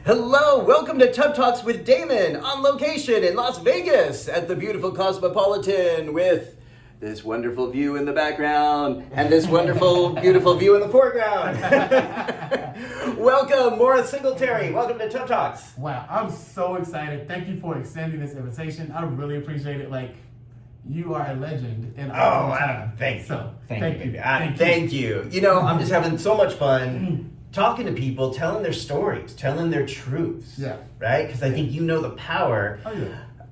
Hello, welcome to Tub Talks with Damon on location in Las Vegas at the beautiful Cosmopolitan with this wonderful view in the background and this wonderful, beautiful view in the foreground. Welcome, Morris Singletary. Welcome to Tub Talks. Wow, I'm so excited. Thank you for extending this invitation. I really appreciate it. You are a legend in our time. Thank you. Thank you. You know, I'm just having so much fun talking to people, telling their stories, telling their truths. Yeah. Right? Because I think you know the power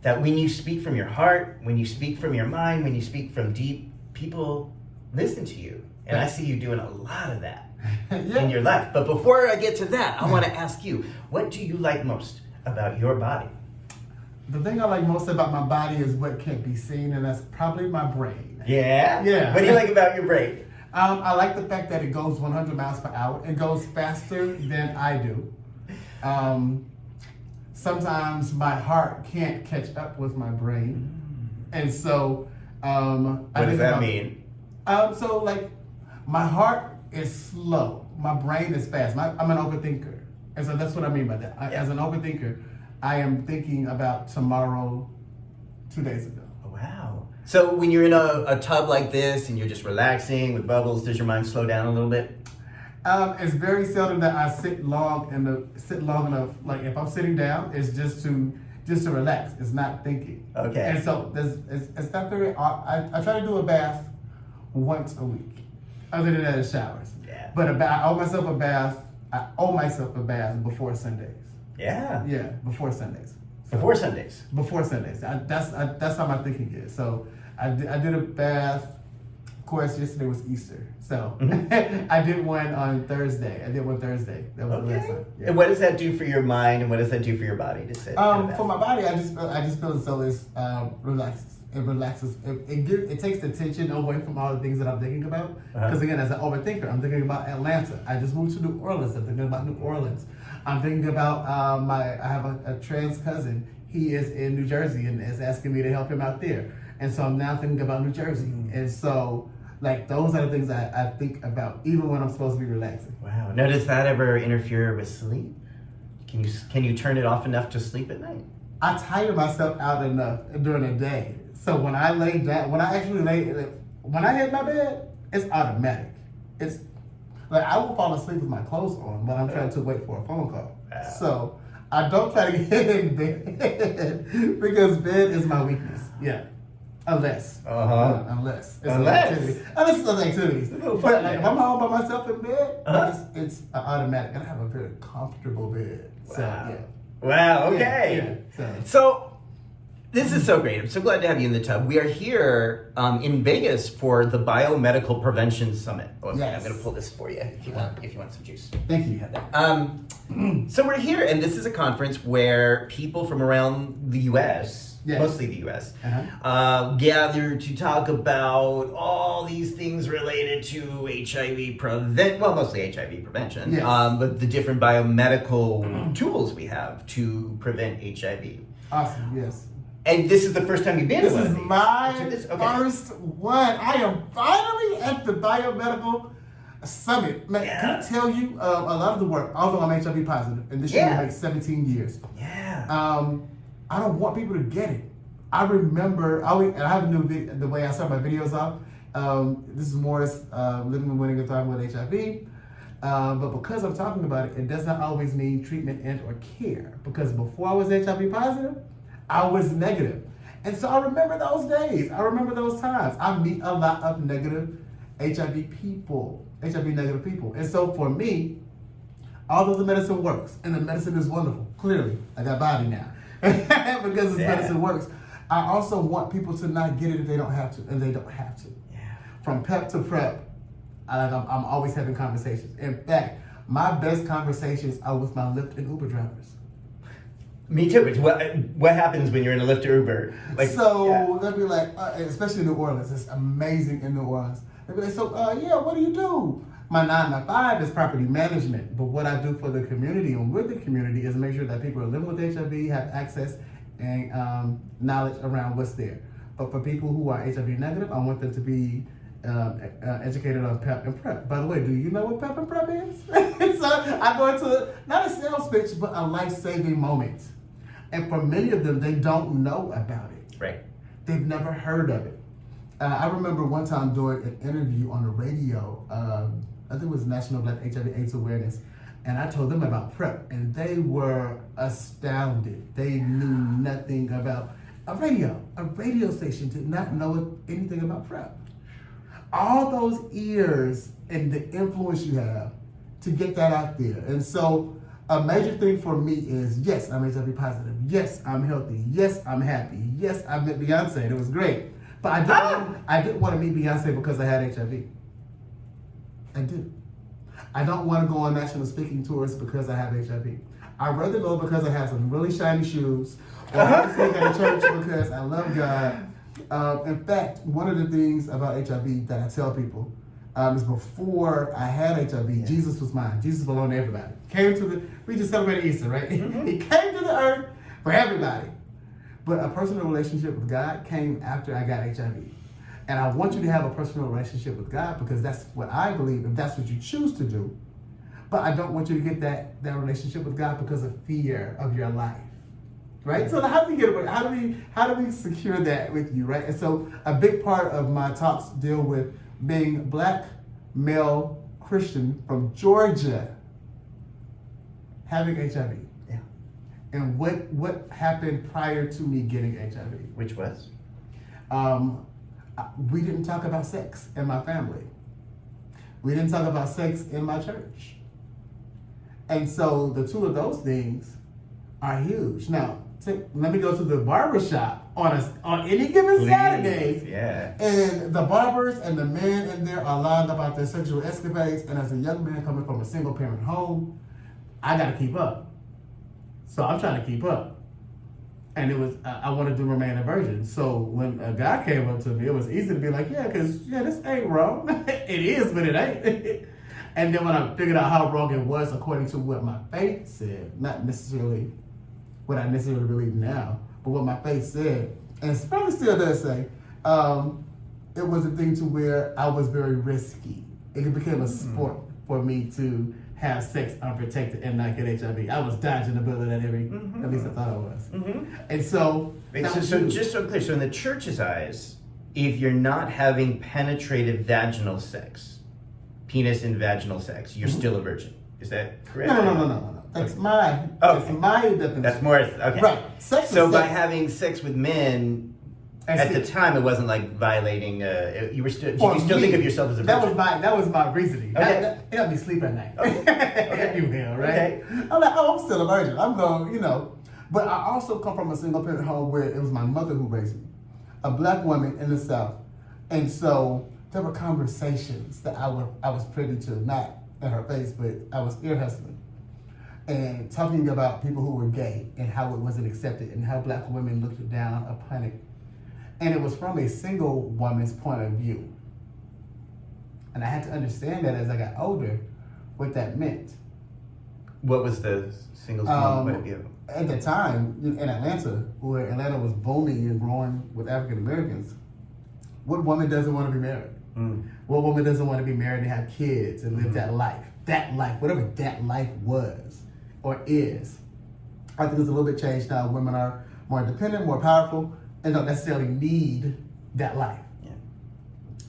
that when you speak from your heart, when you speak from your mind, when you speak from deep, people listen to you. And I see you doing a lot of that in your life. But before I get to that, I want to ask you, what do you like most about your body? The thing I like most about my body is what can't be seen, and that's probably my brain. Yeah? Yeah. What do you like about your brain? I like the fact that it goes 100 miles per hour. It goes faster than I do. Sometimes my heart can't catch up with my brain. And so... what does that mean? My heart is slow. My brain is fast. I'm an overthinker. And so that's what I mean by that. As an overthinker, I am thinking about tomorrow 2 days ago. Wow. So when you're in a tub like this and you're just relaxing with bubbles, does your mind slow down a little bit? It's very seldom that I sit long enough. Like if I'm sitting down, it's just to relax. It's not thinking. Okay. And so it's not very. I try to do a bath once a week. Other than that, it's showers. Yeah. But I owe myself a bath. I owe myself a bath before Sundays. Yeah. Yeah, before Sundays. Before Sundays. Before Sundays. That's how my thinking is. So I did a bath. Of course, yesterday was Easter. So I did one on Thursday. That was the last time. Yeah. And what does that do for your mind and what does that do for your body to sit? For my body, I just feel as though it's relaxes. It relaxes. It takes the tension away from all the things that I'm thinking about. Because again, as an overthinker, I'm thinking about Atlanta. I just moved to New Orleans. I'm thinking about New Orleans. I'm thinking about I have a trans cousin. He is in New Jersey and is asking me to help him out there. And so I'm now thinking about New Jersey. And so those are the things I think about even when I'm supposed to be relaxing. Wow. Now, does that ever interfere with sleep? Can you turn it off enough to sleep at night? I tire myself out enough during the day. So when I lay down, when I hit my bed, it's automatic. It's like I will fall asleep with my clothes on, but I'm trying to wait for a phone call. Wow. So I don't try to get in bed because bed is my weakness. Yeah. Unless it's other activities. But like if I'm home by myself in bed, it's automatic. And I have a very comfortable bed. Wow. So yeah. Wow, okay. So this is so great. I'm so glad to have you in the tub. We are here in Vegas for the Biomedical Prevention Summit. Okay, yes. I'm going to pull this for you if you want some juice. Thank you. You have that. So we're here, and this is a conference where people from around the U.S., mostly the U.S., gather to talk about all these things related to HIV mostly HIV prevention, but the different biomedical tools we have to prevent HIV. Awesome, yes. And this is the first time you've been to one of these. This is my first one. I am finally at the Biomedical Summit. Man, can I tell you, a lot of the work, although I'm HIV positive, and this year will make 17 years. Yeah. I don't want people to get it. I remember, and I have a new video, the way I start my videos off. This is Morris, living and winning and thriving with HIV. But because I'm talking about it, it does not always mean treatment and or care. Because before I was HIV positive, I was negative. And so I remember those days. I remember those times. I meet a lot of negative HIV negative people. And so for me, although the medicine works, and the medicine is wonderful, clearly, I got body now, because this medicine works, I also want people to not get it if they don't have to, and they don't have to. Yeah. From PEP to PrEP, I'm always having conversations. In fact, my best conversations are with my Lyft and Uber drivers. Me too. What happens when you're in a Lyft or Uber? They'll be like, especially in New Orleans, it's amazing in New Orleans. They'll be like, what do you do? My 9 to 5 is property management, but what I do for the community and with the community is make sure that people who are living with HIV have access and knowledge around what's there. But for people who are HIV negative, I want them to be educated on PEP and PrEP. By the way, do you know what PEP and PrEP is? So I go into not a sales pitch, but a life-saving moment. And for many of them, they don't know about it. Right. They've never heard of it. I remember one time doing an interview on the radio. I think it was National Black HIV/AIDS Awareness. And I told them about PrEP, and they were astounded. They knew nothing about a radio station did not know anything about PrEP. All those years and the influence you have to get that out there. And so a major thing for me is, yes, I'm HIV positive. Yes, I'm healthy. Yes, I'm happy. Yes, I met Beyonce, and it was great. But I didn't want to meet Beyonce because I had HIV. I did. I don't want to go on national speaking tours because I have HIV. I'd rather go because I have some really shiny shoes, or I sing at a church because I love God. In fact, one of the things about HIV that I tell people is before I had HIV, Jesus was mine. Jesus belonged to everybody. We just celebrated Easter, right? Mm-hmm. He came to the earth for everybody. But a personal relationship with God came after I got HIV. And I want you to have a personal relationship with God because that's what I believe, if that's what you choose to do. But I don't want you to get that relationship with God because of fear of your life. Right? So how do we get away? How do we secure that with you, right? And so a big part of my talks deal with being Black, male, Christian from Georgia having HIV. Yeah. And what happened prior to me getting HIV. Which was? We didn't talk about sex in my family. We didn't talk about sex in my church. And so the two of those things are huge. Now, let me go to the barber shop on any given Saturday. Yeah. And the barbers and the men in there are lying about their sexual escapades. And as a young man coming from a single parent home, I got to keep up. So I'm trying to keep up. And it was, I wanted to remain a virgin. So when a guy came up to me, it was easy to be like, this ain't wrong. It is, but it ain't. And then when I figured out how wrong it was according to what my faith said, not necessarily what I necessarily believe now, but what my faith said, and it probably still does say, it was a thing to where I was very risky. It became a sport for me to have sex unprotected and not get HIV. I was dodging the bullet at at least I thought I was. Mm-hmm. And so... So just so clear, so in the church's eyes, if you're not having penetrative vaginal sex, penis and vaginal sex, you're still a virgin. Is that correct? No. That's my definition. That's more, okay. Right. So by having sex with men, at the time, it wasn't like violating. You were still. Did you still think of yourself as a virgin? That was my reasoning. Okay. It helped me sleep at night. Okay. You will, right? Okay. I'm like, I'm still a virgin. I'm going, But I also come from a single parent home where it was my mother who raised me, a Black woman in the South, and so there were conversations that I was privy to, not in her face, but I was ear hustling, and talking about people who were gay and how it wasn't accepted and how Black women looked down upon it. And it was from a single woman's point of view. And I had to understand that as I got older, what that meant. What was the single woman's point of view? At the time, in Atlanta, where Atlanta was booming and growing with African Americans, what woman doesn't want to be married? What woman doesn't want to be married and have kids and live that life? That life, whatever that life was or is. I think it's a little bit changed now. Women are more independent, more powerful, and don't necessarily need that life. Yeah.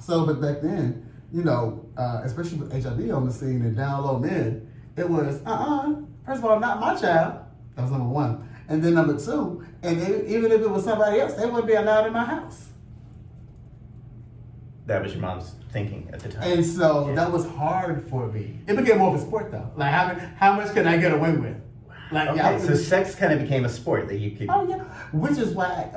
So, but back then, especially with HIV on the scene and down low men, it was, first of all, not my child. That was number one. And then number two, and even if it was somebody else, they wouldn't be allowed in my house. That was your mom's thinking at the time. And so that was hard for me. It became more of a sport though. Like how much can I get away with? Like, okay, so sex kind of became a sport that you could... Oh yeah, which is why,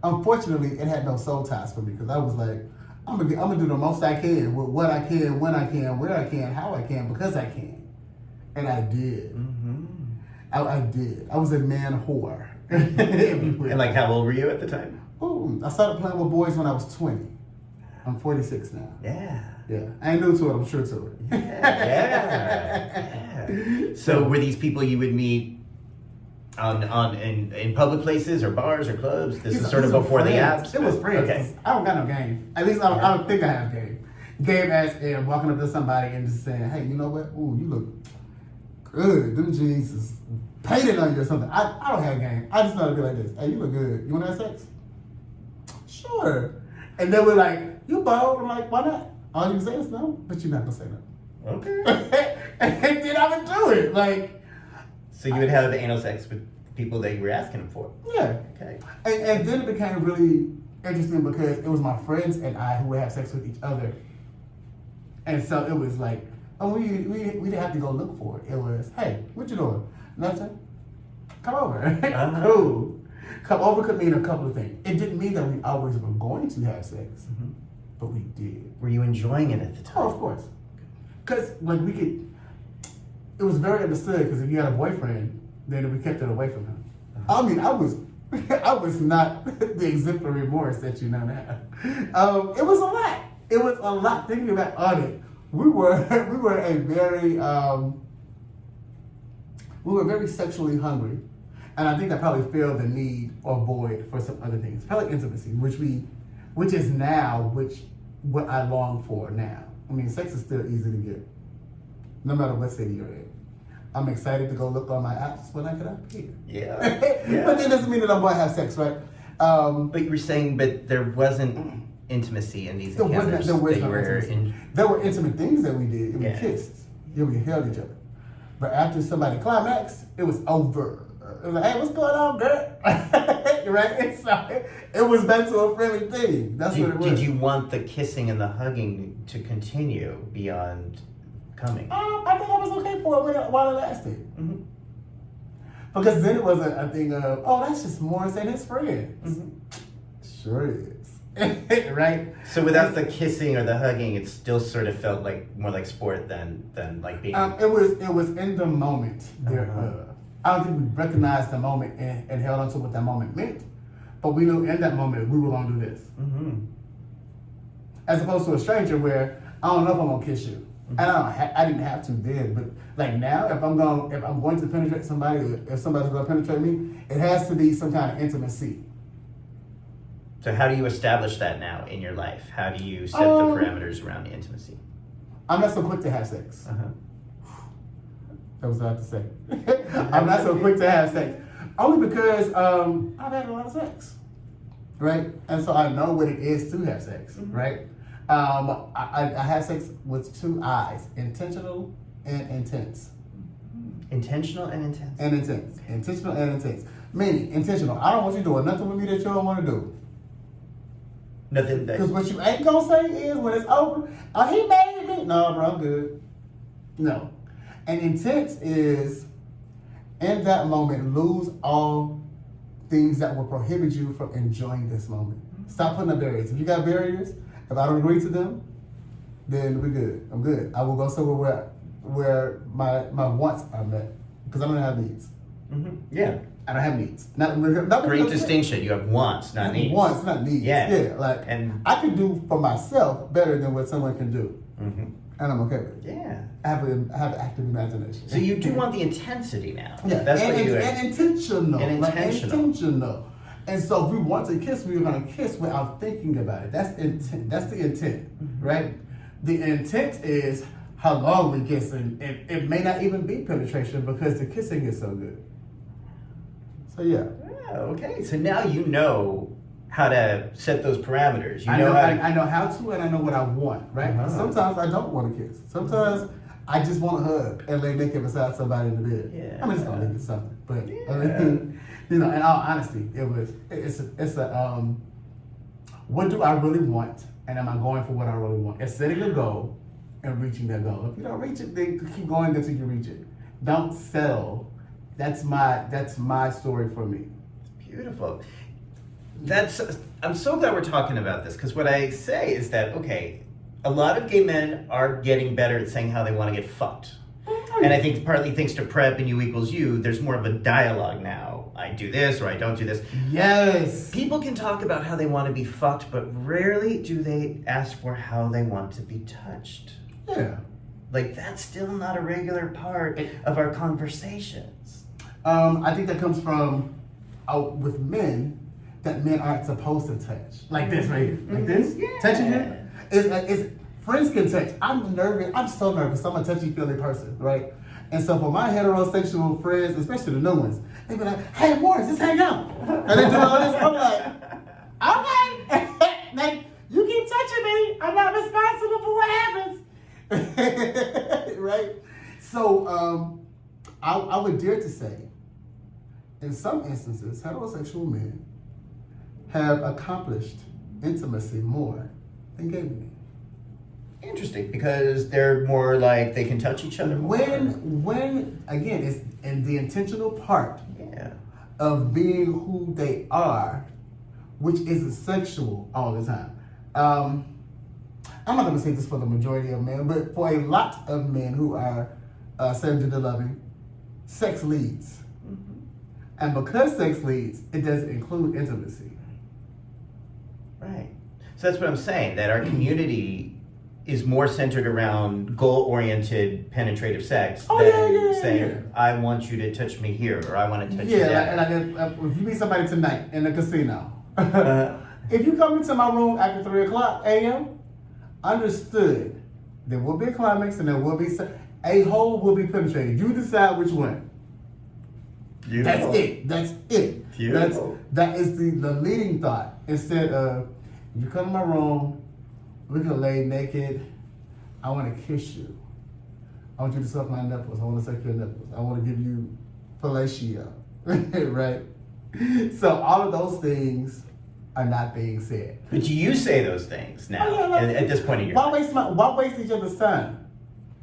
unfortunately, it had no soul ties for me because I was like, I'm gonna do the most I can with what I can, when I can, where I can, how I can, because I can, and I did. Mm-hmm. I did. I was a man whore. And like, how old were you at the time? Ooh, I started playing with boys when I was 20. I'm 46 now. Yeah. I ain't new to it. I'm sure to it. Yeah. So were these people you would meet in public places or bars or clubs? This is sort of before the apps. It was friends. Okay. I don't got no game. At least I don't think I have game. Game as in walking up to somebody and just saying, hey, you know what? Ooh, you look good. Them jeans is painted on you or something. I don't have game. I just know to be like this. Hey, you look good. You want to have sex? Sure. And then we're like, you bold? I'm like, why not? All you can say is no, but you're not gonna say no. Okay. And then I would do it. Like, so you would have anal sex with people that you were asking them for? Yeah. Okay. And then it became really interesting because it was my friends and I who would have sex with each other. And so it was like, oh, we didn't have to go look for it. It was, hey, what you doing? Nothing. Come over. Cool. Come over could mean a couple of things. It didn't mean that we always were going to have sex, but we did. Were you enjoying it at the time? Oh, of course. Because like it was very understood because if you had a boyfriend, then we kept it away from him. I mean, I was not the exemplary Morris that you know now. It was a lot. It was a lot. Thinking about on it, we were very sexually hungry, and I think that probably filled the need or void for some other things, probably intimacy, which is now what I long for now. I mean, sex is still easy to get, no matter what city you're in. I'm excited to go look on my apps when I get up here. Yeah. But that doesn't mean that I'm going to have sex, right? But you were saying, but there wasn't intimacy in these encounters. There were intimate things that we did. We kissed. Yeah, we held each other. But after somebody climaxed, it was over. It was like, hey, what's going on, girl? Right? So it was back to a friendly thing. That's what it was. Did you want the kissing and the hugging to continue beyond coming? I think I was okay for it while it lasted. Mm-hmm. Because then it was a thing of, oh, that's just Morris and his friends. Mm-hmm. Sure is. Right? So without the kissing or the hugging, it still sort of felt like more like sport than like being. It was in the moment. I don't think we recognized the moment and held on to what that moment meant, but we knew in that moment we were gonna do this. Mm-hmm. As opposed to a stranger where I don't know if I'm gonna kiss you, and I didn't have to then. But like now, if I'm going to penetrate somebody, or if somebody's gonna penetrate me, it has to be some kind of intimacy. So how do you establish that now in your life? How do you set the parameters around the intimacy? I'm not so quick to have sex. That was what I had to say. I'm not so quick to have sex. Only because I've had a lot of sex. Right? And so I know what it is to have sex. Mm-hmm. Right? I have sex with two eyes. Intentional and intense. Intentional and intense? And intense. Intentional and intense. Meaning, intentional. I don't want you doing nothing with me that you don't want to do. Nothing that... Because what you ain't gonna say is when it's over, oh, he made me. No, bro, I'm good. No. And intense is, in that moment, lose all things that will prohibit you from enjoying this moment. Stop putting up barriers. If you got barriers, if I don't agree to them, then we're good. I'm good. I will go somewhere where my wants are met. Because I don't have needs. Mm-hmm. Yeah. I don't have needs. Great distinction. You have wants, not needs. Wants, not needs. Yeah. And I can do for myself better than what someone can do. Mm-hmm. And I'm okay with it. Yeah. I have an active imagination. So you do want the intensity now. Yeah. That's what you... And intentional. And intentional. Intentional. And so if we want to kiss, we're going to kiss without thinking about it. That's intent. That's the intent, mm-hmm. right? The intent is how long we kiss, and it may not even be penetration because the kissing is so good. So yeah. Okay. So now you know how to set those parameters. I know how to, and I know what I want, right? Uh-huh. Sometimes I don't want to kiss. Sometimes I just want a hug and lay naked beside somebody in the bed. Yeah. I mean, it's gonna lead to something, but I mean, in all honesty, it's a what do I really want, and am I going for what I really want? It's setting a goal and reaching that goal. If you don't reach it, then keep going until you reach it. Don't settle. That's my story for me. Beautiful. I'm so glad we're talking about this, because what I say is that, okay, a lot of gay men are getting better at saying how they want to get fucked. And I think partly thanks to PrEP and You Equals You, there's more of a dialogue now. I do this or I don't do this. Yes. People can talk about how they want to be fucked, but rarely do they ask for how they want to be touched. Yeah. Like, that's still not a regular part of our conversations. I think that comes from with men, that men aren't supposed to touch. Like this right here. Like this. Yeah. Touching here. It's friends can touch. I'm nervous. I'm so nervous. I'm a touchy-feely person, right? And so for my heterosexual friends, especially the new ones, they be like, "Hey, Morris, let's hang out." And they do all this. I'm like, "Okay." Like, you keep touching me. I'm not responsible for what happens. Right? So I would dare to say, in some instances, heterosexual men have accomplished intimacy more than gay men. Interesting, because they're more like they can touch each other more. When again, it's in the intentional part of being who they are, which isn't sexual all the time. I'm not going to say this for the majority of men, but for a lot of men who are same-gender loving, sex leads. Mm-hmm. And because sex leads, it doesn't include intimacy. Right. So that's what I'm saying, that our community is more centered around goal-oriented penetrative sex than saying, I want you to touch me here, or I want to touch you there. Like if you meet somebody tonight in the casino, if you come into my room after 3 o'clock a.m., understood, there will be a climax and there will be a hole will be penetrated. You decide which one. Beautiful. That's it. Beautiful. That is the leading thought. Instead of, you come to my room, we can lay naked. I want to kiss you. I want you to suck my nipples. I want to suck your nipples. I want to give you fellatio. Right? So all of those things are not being said. But do you say those things now, at this point in your life? Why waste each other's time?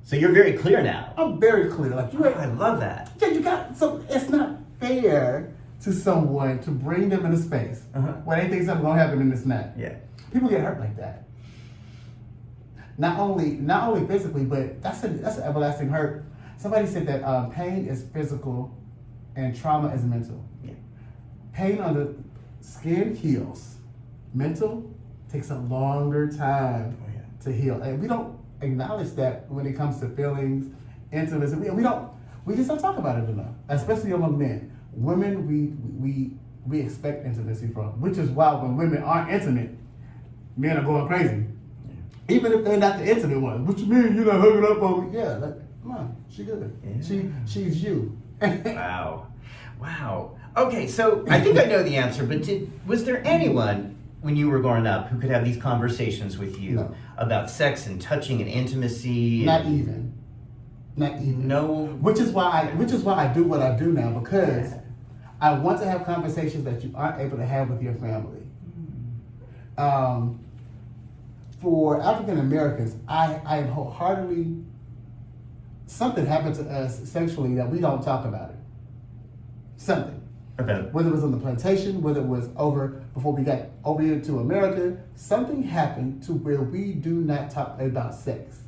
So you're very clear now. I'm very clear. Like I love that. Yeah, so it's not fair to someone to bring them into space when they think something's gonna happen in this night. Yeah. People get hurt like that. Not only physically, but that's an everlasting hurt. Somebody said that pain is physical and trauma is mental. Yeah. Pain on the skin heals. Mental takes a longer time to heal. And we don't acknowledge that when it comes to feelings, intimacy. We just don't talk about it enough, especially among men. Women, we expect intimacy from, which is why when women aren't intimate, men are going crazy. Yeah. Even if they're not the intimate ones. What you mean you're not hooking up on me? Yeah, like, come on, she good. Yeah. She's you. Wow. Okay, so I think I know the answer, but was there anyone when you were growing up who could have these conversations with you about sex and touching and intimacy? Not even. No. Which is why I do what I do now, because I want to have conversations that you aren't able to have with your family. For African Americans, I wholeheartedly, something happened to us sexually that we don't talk about it. Something. Okay. Whether it was on the plantation, whether it was before we got over here to America, something happened to where we do not talk about sex.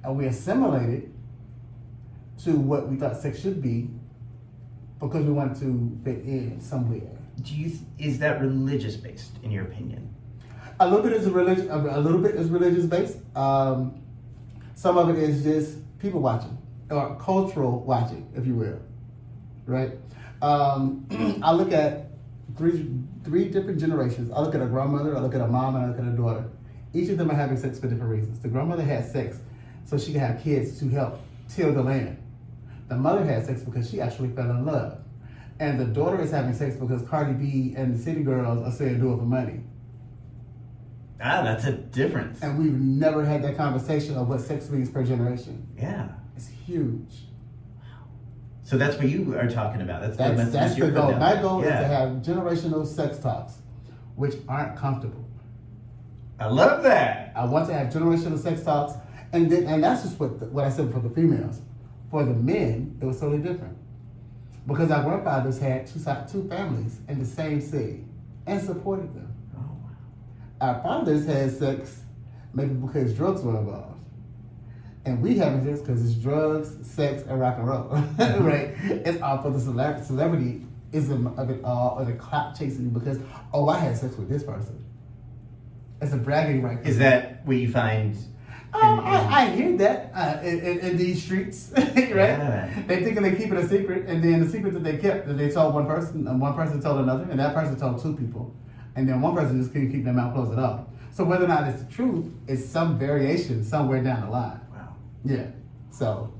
And we assimilated to what we thought sex should be because we wanted to fit in somewhere. Is that religious based, in your opinion? A little bit is religious based. Some of it is just people watching or cultural watching, if you will. Right? I look at three different generations. I look at a grandmother, I look at a mom, and I look at a daughter. Each of them are having sex for different reasons. The grandmother had sex so she could have kids to help till the land. The mother had sex because she actually fell in love. And the daughter is having sex because Cardi B and the City Girls are saying do it for money. That's a difference. And we've never had that conversation of what sex means per generation. Yeah. It's huge. So that's what you are talking about. That's the goal. My goal is to have generational sex talks, which aren't comfortable. I love that. I want to have generational sex talks, and that's just what I said for the females. For the men, it was totally different, because our grandfathers had two families in the same city and supported them. Oh, wow. Our fathers had sex maybe because drugs were involved. And we having sex because it's drugs, sex, and rock and roll, right? It's all for the celebrityism of it all, or the clout chasing, because, I had sex with this person. It's a bragging right. Is that what you find I hear that in these streets, right? Yeah. They thinking they keep it a secret, and then the secret that they kept, that they told one person, and one person told another, and that person told two people, and then one person just couldn't keep their mouth closed at all. So whether or not it's the truth, it's some variation somewhere down the line. Wow. Yeah. So,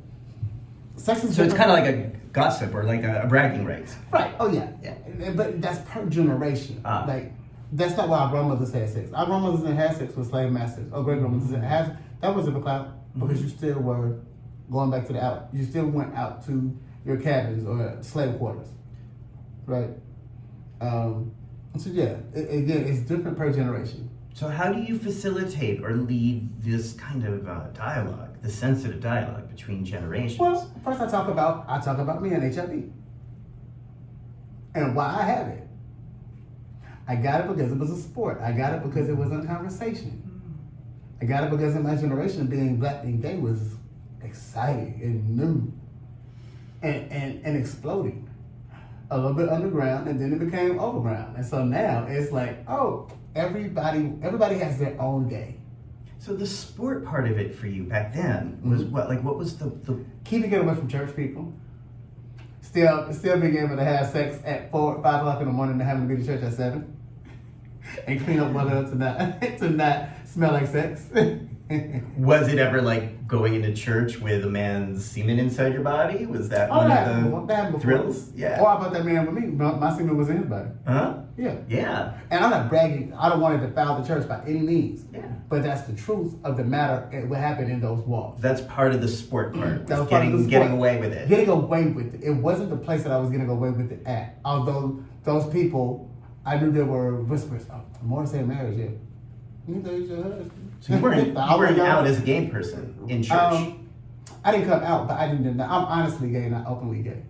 sex is So it's kind of like a gossip or like a bragging rights. right. Oh yeah, yeah. But that's per generation. Like that's not why our grandmothers had sex. Our grandmothers didn't have sex with slave masters. Or great grandmothers didn't have. That wasn't a clout because you still were going back to the out. You still went out to your cabins or slave quarters, right? So yeah, again, it's different per generation. So how do you facilitate or lead this kind of dialogue, the sensitive dialogue between generations? Well, first I talk about me and HIV and why I have it. I got it because it was a sport. I got it because it was a conversation. I got it because in my generation, being black and gay was exciting and new and exploding. A little bit underground, and then it became overground. And so now it's like, oh, everybody has their own gay. So the sport part of it for you back then was what? Like, what was the keeping it away from church people. Still being able to have sex at 4 or 5 o'clock in the morning and having to be to church at 7. And clean up well enough to not smell like sex. Was it ever like going into church with a man's semen inside your body? Was that one of the thrills? Yeah. Or how about that man with me? My semen was in his body. Huh? Yeah. Yeah. And I'm not bragging. I don't want to defile the church by any means. Yeah. But that's the truth of the matter and what happened in those walls. That's part of the sport part. That was part of the sport. Getting away with it. Getting away with it. It wasn't the place that I was getting away with it at. Although those people, I knew there were whispers. Oh, more to say marriage, yeah. So you weren't out as a gay person in church. I didn't come out, but I didn't deny. I'm honestly gay, not openly gay.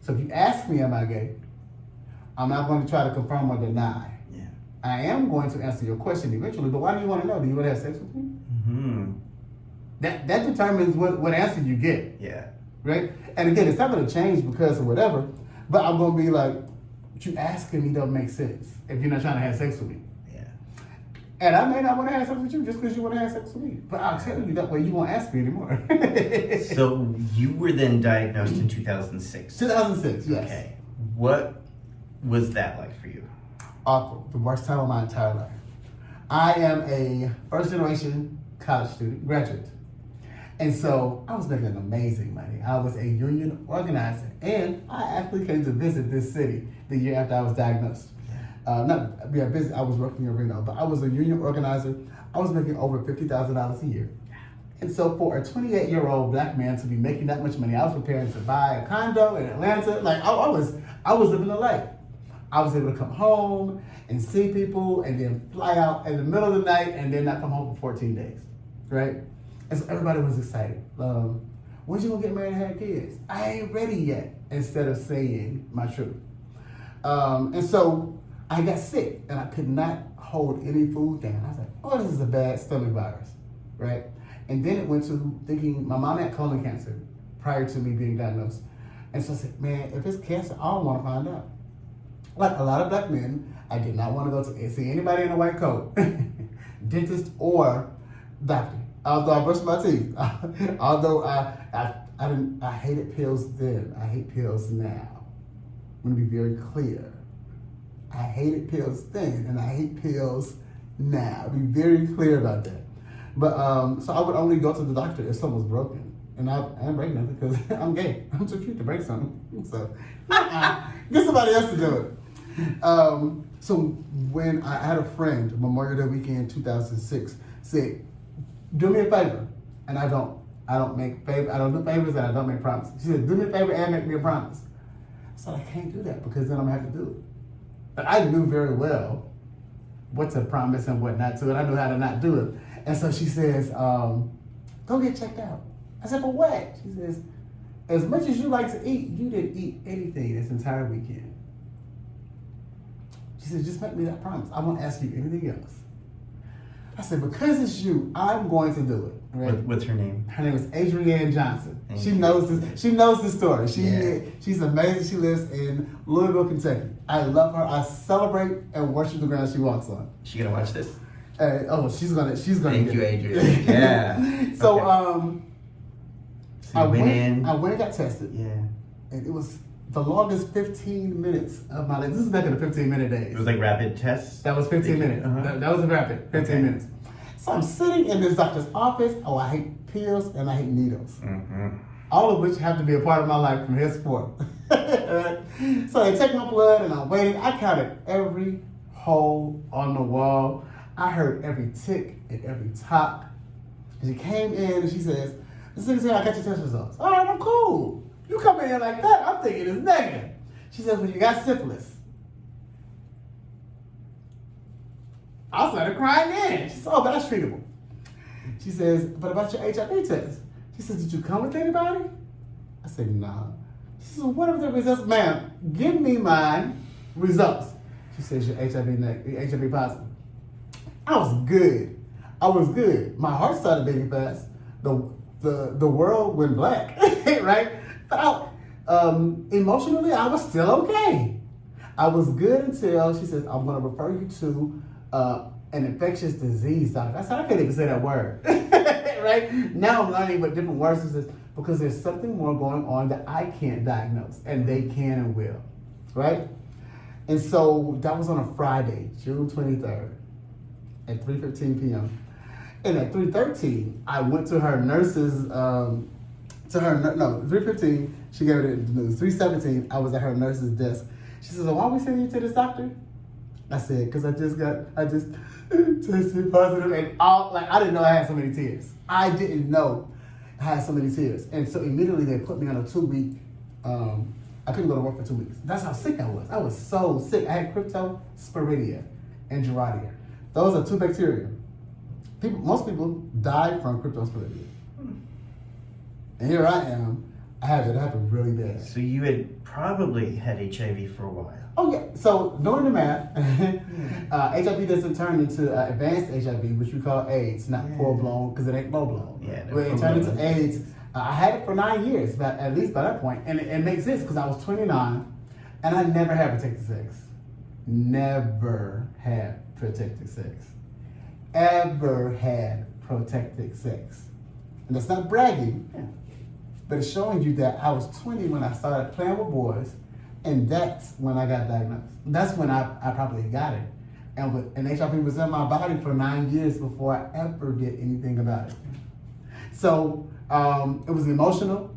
So if you ask me, am I gay? I'm not going to try to confirm or deny. Yeah. I am going to answer your question eventually, but why do you want to know? Do you want to have sex with me? Mm-hmm. That determines what answer you get. Yeah. Right? And again, it's not going to change because of whatever, but I'm going to be like, what you asking me don't make sense if you're not trying to have sex with me. And I may not want to have sex with you just because you want to have sex with me. But I'll tell you that way you won't ask me anymore. So you were then diagnosed in 2006. 2006, yes. Okay. What was that like for you? Awful. The worst time of my entire life. I am a first generation college student, graduate. And so I was making amazing money. I was a union organizer. And I actually came to visit this city the year after I was diagnosed. I was working in Reno, but I was a union organizer. I was making over $50,000 a year. And so for a 28-year-old black man to be making that much money, I was preparing to buy a condo in Atlanta. Like I was living the life. I was able to come home and see people and then fly out in the middle of the night and then not come home for 14 days, right? And so everybody was excited. When you gonna get married and have kids? I ain't ready yet, instead of saying my truth. And so I got sick and I could not hold any food down. I was like, oh, this is a bad stomach virus, right? And then it went to thinking, my mom had colon cancer prior to me being diagnosed. And so I said, man, if it's cancer, I don't want to find out. Like a lot of black men, I did not want to go to see anybody in a white coat, dentist or doctor. Although I brushed my teeth, although I hated pills then, I hate pills now. I'm gonna be very clear. I hated pills then, and I hate pills now. I'll be very clear about that. But so I would only go to the doctor if something was broken, and I didn't break nothing because I'm gay. I'm too cute to break something. So get somebody else to do it. So when I had a friend, Memorial Day weekend 2006, said, "Do me a favor," and I don't make favors. I don't do favors, and I don't make promises. She said, "Do me a favor and make me a promise." So I can't do that because then I'm gonna have to do it. But I knew very well what to promise and what not to, and I knew how to not do it. And so she says, go get checked out. I said, for what? She says, as much as you like to eat, you didn't eat anything this entire weekend. She said, just make me that promise. I won't ask you anything else. I said, because it's you, I'm going to do it. Right? What's her name? Her name is Adrienne Johnson. Thank she you. knows this. She knows the story. She's amazing. She lives in Louisville, Kentucky. I love her. I celebrate and worship the ground she walks on. Is she gonna watch this? She's gonna. Thank you, Adrian. Yeah. So okay. So I went and got tested. Yeah. And it was the longest 15 minutes of my life. This is back in the 15-minute days. It was like rapid tests? That was 15 minutes. Uh-huh. That was a rapid 15 minutes. So I'm sitting in this doctor's office. Oh, I hate pills and I hate needles. Mm-hmm. All of which have to be a part of my life from henceforth. So they take my blood and I'm waiting. I counted every hole on the wall. I heard every tick and every tock. And she came in and she says, "Singletary, I got your test results." All right, I'm cool. You come in here like that, I'm thinking it's negative. She says, "Well, you got syphilis." I started crying in. She said, "Oh, but that's treatable." She says, "But about your HIV test?" She says, "Did you come with anybody?" I said, "No." She says, "Well, what are the results?" "Ma'am, give me my results." She says, "You're HIV positive." I was good. My heart started beating fast. The world went black, right? But emotionally, I was still okay. I was good until she says, "I'm going to refer you to an infectious disease doctor." I said, "I can't even say that word." Right? Now I'm learning what different words this is because there's something more going on that I can't diagnose, and they can and will. Right? And so that was on a Friday, June 23rd at 3:15 p.m. And at 3:13, I went to her nurse's, 3:15, she gave it the news. 3:17, I was at her nurse's desk. She says, "So why are we sending you to this doctor?" I said, "Because I just tested positive," and I didn't know I had so many tears. I didn't know I had so many tears. And so immediately they put me on a 2-week, I couldn't go to work for 2 weeks. That's how sick I was. I was so sick. I had cryptosporidia and giardia. Those are 2 bacteria. Most people die from cryptosporidia. And here I am. I had it happen really bad. So you had probably had HIV for a while. Oh yeah. So doing the math, HIV doesn't turn into advanced HIV, which we call AIDS, not full blown because it ain't low blown. Yeah. But it turned into AIDS. I had it for 9 years, but at least by that point, and it makes sense because I was 29, and I never had protected sex. Never had protected sex. Ever had protected sex. And that's not bragging, but it's showing you that I was 20 when I started playing with boys, and that's when I got diagnosed. That's when I probably got it. And HIV was in my body for 9 years before I ever did anything about it. So it was emotional.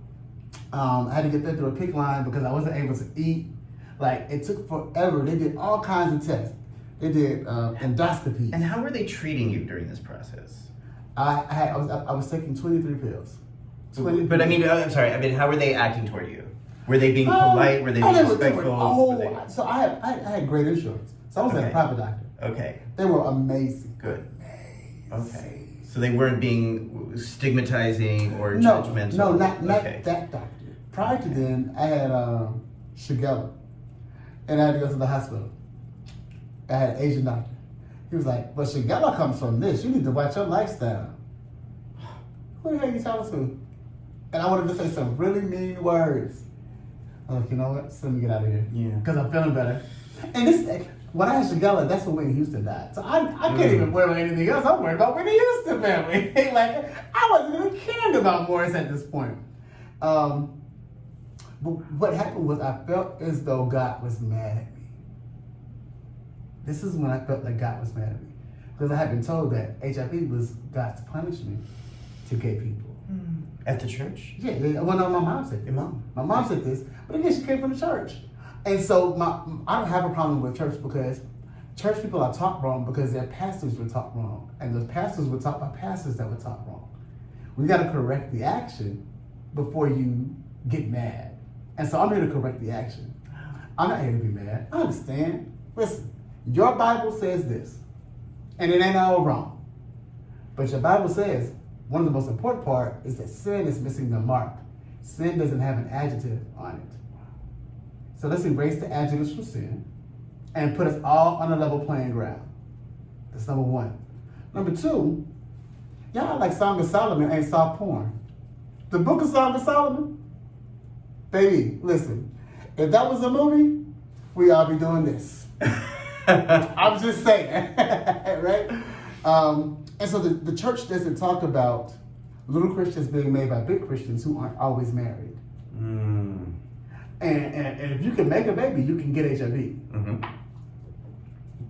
I had to get there through a PICC line because I wasn't able to eat. Like, it took forever. They did all kinds of tests. They did endoscopies. And how were they treating you during this process? I was taking 23 pills. 23 but I mean, I'm sorry. I mean, how were they acting toward you? Were they being polite? Were they being respectful? So I had great insurance. So I was at a private doctor. Okay. They were amazing. Good. Amazing. Okay. So they weren't being stigmatizing or judgmental? No, not that doctor. Prior to then, I had Shigella. And I had to go to the hospital. I had an Asian doctor. He was like, "But Shigella comes from this. You need to watch your lifestyle." Who the hell are you talking to? And I wanted to say some really mean words. I was like, "You know what? Let me get out of here." Yeah. Because I'm feeling better. And this, when I had Shigella, that's when Whitney Houston died. So I can't even worry about anything else. I'm worried about Whitney Houston family. Like, I wasn't even caring about Morris at this point. But what happened was I felt as though God was mad at me. This is when I felt like God was mad at me. Because I had been told that HIV was God's punishment to gay people. At the church? Yeah, well, no, my mom said this. My mom said this, but again, she came from the church. And so I don't have a problem with church because church people are taught wrong because their pastors were taught wrong. And those pastors were taught by pastors that were taught wrong. We got to correct the action before you get mad. And so I'm here to correct the action. I'm not here to be mad. I understand. Listen, your Bible says this, and it ain't all wrong. But your Bible says one of the most important part is that sin is missing the mark. Sin doesn't have an adjective on it. So let's erase the adjectives from sin and put us all on a level playing ground. That's number one. Number two, y'all like Song of Solomon ain't soft porn. The book of Song of Solomon, baby, listen, if that was a movie, we all be doing this. I'm just saying, right? And so the church doesn't talk about little Christians being made by big Christians who aren't always married. And if you can make a baby, you can get HIV. Mm-hmm.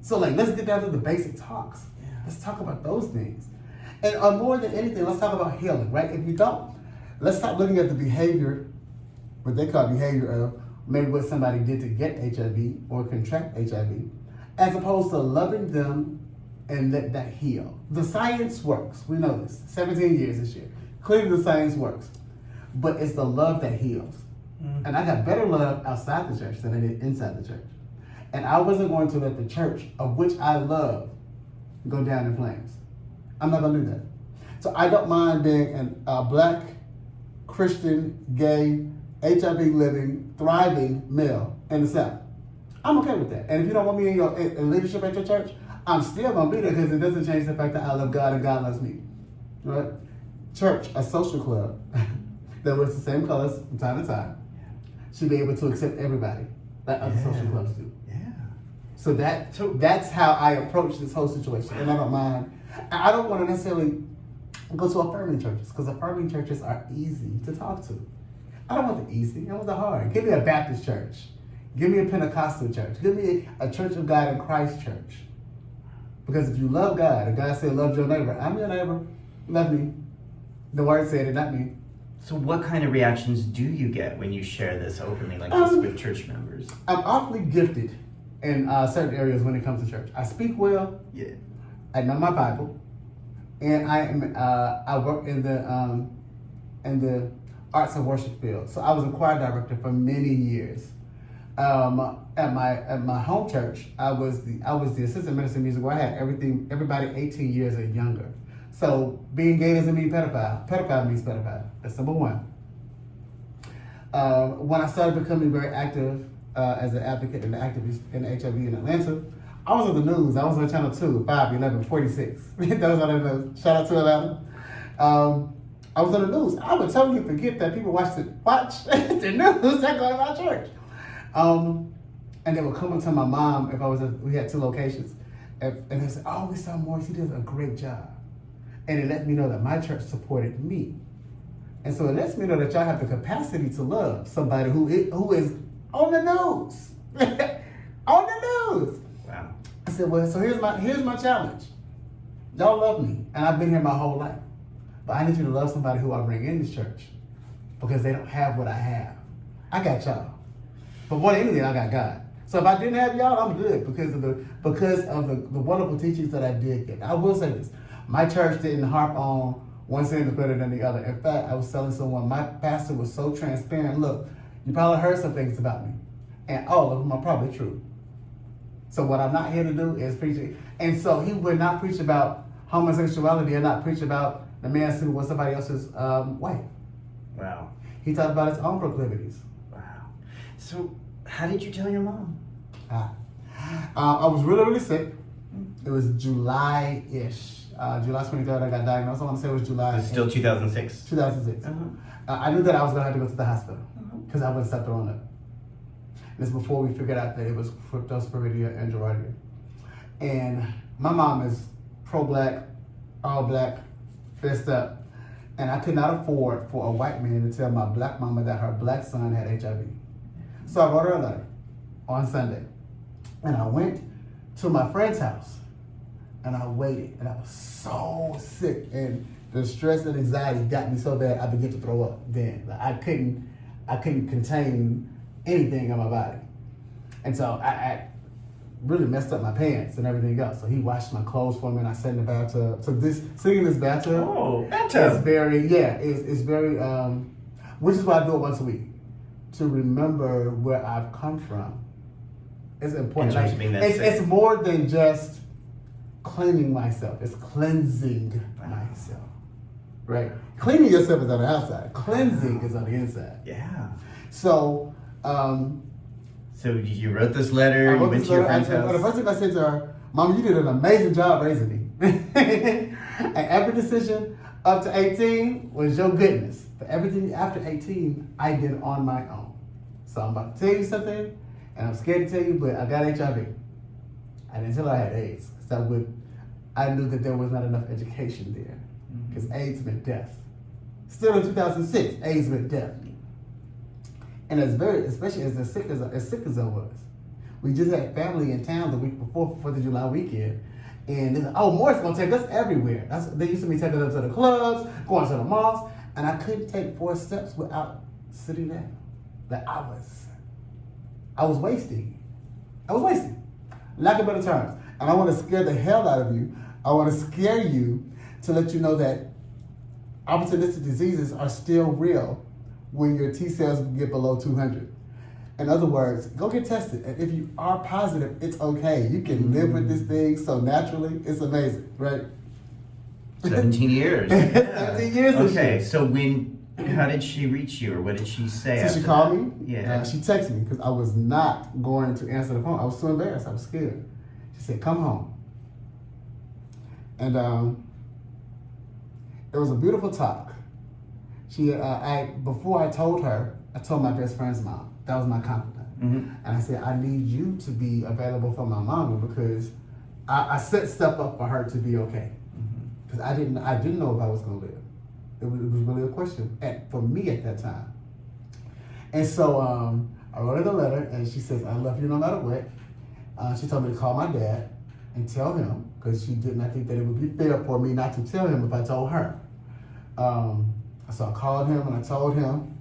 So like, let's get down to the basic talks. Yeah. Let's talk about those things. And more than anything, let's talk about healing, right? If you don't, let's stop looking at the behavior, what they call behavior of maybe what somebody did to get HIV or contract HIV, as opposed to loving them and let that heal. The science works. We know this. 17 years this year. Clearly the science works. But it's the love that heals. Mm-hmm. And I got better love outside the church than I did inside the church. And I wasn't going to let the church, of which I love, go down in flames. I'm not going to do that. So I don't mind being a black, Christian, gay, HIV living, thriving male in the South. I'm okay with that. And if you don't want me in leadership at your church, I'm still going to be there because it doesn't change the fact that I love God and God loves me. Right? Church, a social club that wears the same colors from time to time, should be able to accept everybody like other social clubs do. Yeah. So that's how I approach this whole situation. And I don't mind. I don't want to necessarily go to affirming churches because affirming churches are easy to talk to. I don't want the easy. I want the hard. Give me a Baptist church. Give me a Pentecostal church. Give me a Church of God in Christ church. Because if you love God, and God said, love your neighbor, I'm your neighbor, love me. The word said it, not me. So what kind of reactions do you get when you share this openly like this with church members? I'm awfully gifted in certain areas when it comes to church. I speak well. Yeah. I know my Bible. And I work in the arts and worship field. So I was a choir director for many years. At my home church, I was the assistant minister of music where I had everybody 18 years or younger. So being gay doesn't mean pedophile. Pedophile means pedophile. That's number one. When I started becoming very active as an advocate and an activist in HIV in Atlanta, I was on the news. I was on Channel 2, 5, 11, 46. Those are the news. Shout out to Atlanta. I was on the news. I would totally forget that people watch the news that go to my church. And they would come and tell my mom if we had 2 locations. And they said, oh, we saw Maurice, he does a great job. And it let me know that my church supported me. And so it lets me know that y'all have the capacity to love somebody who is on the news. On the news. Wow. I said, well, so here's my challenge. Y'all love me, and I've been here my whole life. But I need you to love somebody who I bring in this church because they don't have what I have. I got y'all. But more than anything, I got God. So if I didn't have y'all, I'm good because of the wonderful teachings that I did get. I will say this. My church didn't harp on one sin better than the other. In fact, I was telling someone, my pastor was so transparent. Look, you probably heard some things about me, and all of them are probably true. So what I'm not here to do is preach it. And so he would not preach about homosexuality and not preach about the man sleeping with somebody else's wife. Wow. He talked about his own proclivities. Wow. So how did you tell your mom? I was really, really sick. It was July-ish. July 23rd, I got diagnosed. I want to say it was July. It's still 2006. 2006. Uh-huh. I knew that I was going to have to go to the hospital because I wouldn't stop throwing up. This is before we figured out that it was cryptosporidia and giardia. And my mom is pro-black, all black, fist up. And I could not afford for a white man to tell my black mama that her black son had HIV. So I wrote her a letter on Sunday. And I went to my friend's house. And I waited, and I was so sick, and the stress and anxiety got me so bad I began to throw up. Then like, I couldn't contain anything in my body, and so I really messed up my pants and everything else. So he washed my clothes for me, and I sat in the bathtub. So sitting in this bathtub, it's very which is why I do it once a week to remember where I've come from. It's important. Like, it's more than just cleaning myself. It's cleansing myself. Right? Cleaning yourself is on the outside. Cleansing is on the inside. Yeah. So, so you wrote this letter, you went to your friend's house. The first thing I said to her, Mom, you did an amazing job raising me. And every decision up to 18 was your goodness. But everything after 18, I did on my own. So I'm about to tell you something, and I'm scared to tell you, but I got HIV. I didn't tell her I had AIDS. So I knew that there was not enough education there. Because AIDS meant death. Still in 2006, AIDS meant death. And especially as sick as I was. We just had family in town the week before 4th of July weekend. And they said, oh, Morris gonna take us everywhere. They used to be taking us to the clubs, going to the malls. And I couldn't take 4 steps without sitting down. Like I was wasting. Lack of better terms. And I want to scare the hell out of you. I want to scare you to let you know that opportunistic diseases are still real when your T cells get below 200. In other words, go get tested. And if you are positive, it's okay. You can live with this thing so naturally. It's amazing, right? 17 years. 17 years. Okay, so how did she reach you, or what did she say? So she called me. Yeah. She texted me because I was not going to answer the phone. I was too embarrassed. I was scared. She said, "Come home." And it was a beautiful talk. Before I told her, I told my best friend's mom. That was my confidant. And I said, I need you to be available for my mama because I set stuff up for her to be okay. Because I didn't know if I was gonna live. It was really a question for me at that time. And so I wrote her the letter, and she says, I love you no matter what. She told me to call my dad and tell him, because she did not think that it would be fair for me not to tell him if I told her. So I called him and I told him.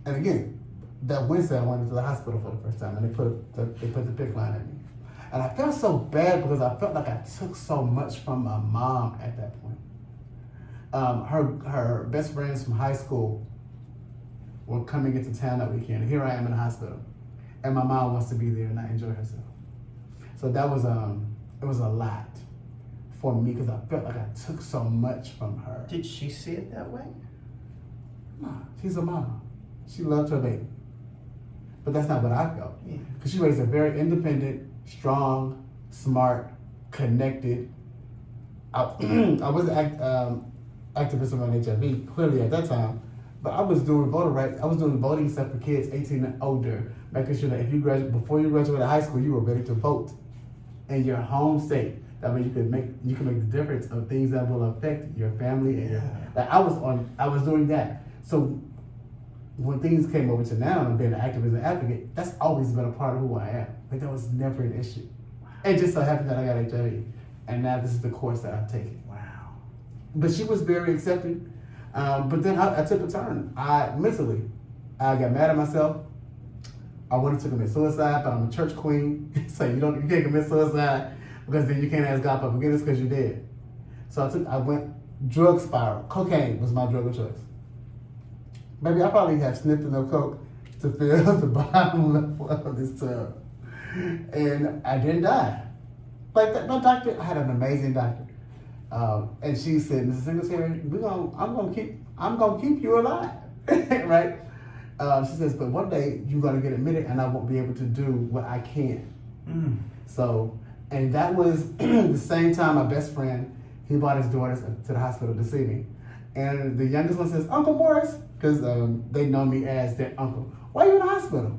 And again, that Wednesday I went to the hospital for the first time, and they put the PICC line at me. And I felt so bad because I felt like I took so much from my mom at that point. Her best friends from high school were coming into town that weekend. Here I am in the hospital, and my mom wants to be there and not enjoy herself. So that was it was a lot for me because I felt like I took so much from her. Did she see it that way? No, she's a mom. She loved her baby. But that's not what I felt. Because she raised a very independent, strong, smart, connected. I was an activist around HIV, clearly at that time, but I was doing voter rights. I was doing voting stuff for kids 18 and older, making sure that if you before you graduated high school, you were ready to vote in your home state. That way you can make the difference of things that will affect your family and I was doing that. So when things came over to now and being an activist and advocate, that's always been a part of who I am. Like that was never an issue. It just so happened that I got HIV, and now this is the course that I've taken. Wow. But she was very accepting. But then I took a turn. I got mad at myself. I wanted to commit suicide, but I'm a church queen, so you can't commit suicide because then you can't ask God for forgiveness because you're dead. So I went drug spiral. Cocaine was my drug of choice. Maybe I probably have sniffed enough coke to fill up the bottom level of this tub. And I didn't die. Like that, my doctor, I had an amazing doctor. And she said, Mrs. Singletary, I'm gonna keep you alive. Right? She says, but one day you're gonna get admitted and I won't be able to do what I can. So, and that was the same time my best friend, he brought his daughters to the hospital to see me. And the youngest one says, Uncle Morris, because they know me as their uncle. Why are you in the hospital?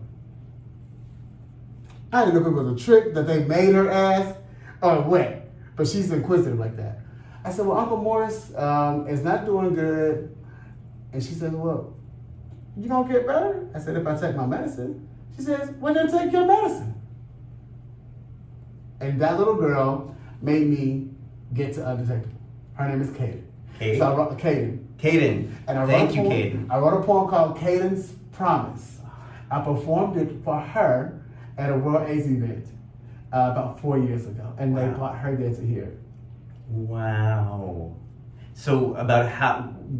I didn't know if it was a trick that they made her ask or what, but she's inquisitive like that. I said, well, Uncle Morris is not doing good. And she said, well, you gonna get better? I said, if I take my medicine. She says, well, then take your medicine. And that little girl made me get to undetectable. Her name is Kaden. Kaden? So I wrote Kaden. Kaden. Thank you, Kaden. I wrote a poem called Kaden's Promise. I performed it for her at a World AIDS event about 4 years ago. And they brought her there to hear it. Wow. So